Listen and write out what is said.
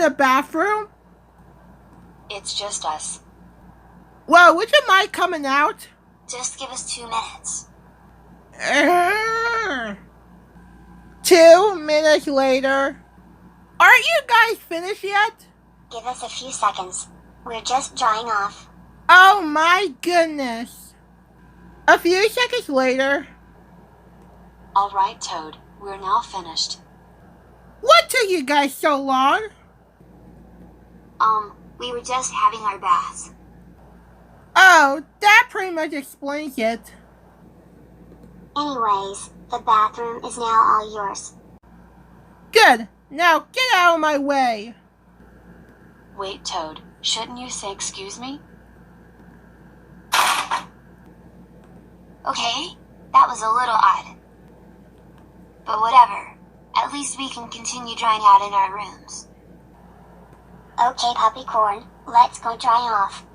in the bathroom? It's just us. Well, would you mind coming out? Just give us 2 minutes. 2 minutes later. Aren't you guys finished yet? Give us a few seconds. We're just drying off. Oh my goodness. A few seconds later. All right, Toad. We're now finished. What took you guys so long? We were just having our baths. Oh, that pretty much explains it. Anyways, the bathroom is now all yours. Good. Now get out of my way. Wait, Toad. Shouldn't you say excuse me? Okay, that was a little odd. But whatever. At least we can continue drying out in our rooms. Okay, Puppycorn, let's go dry off.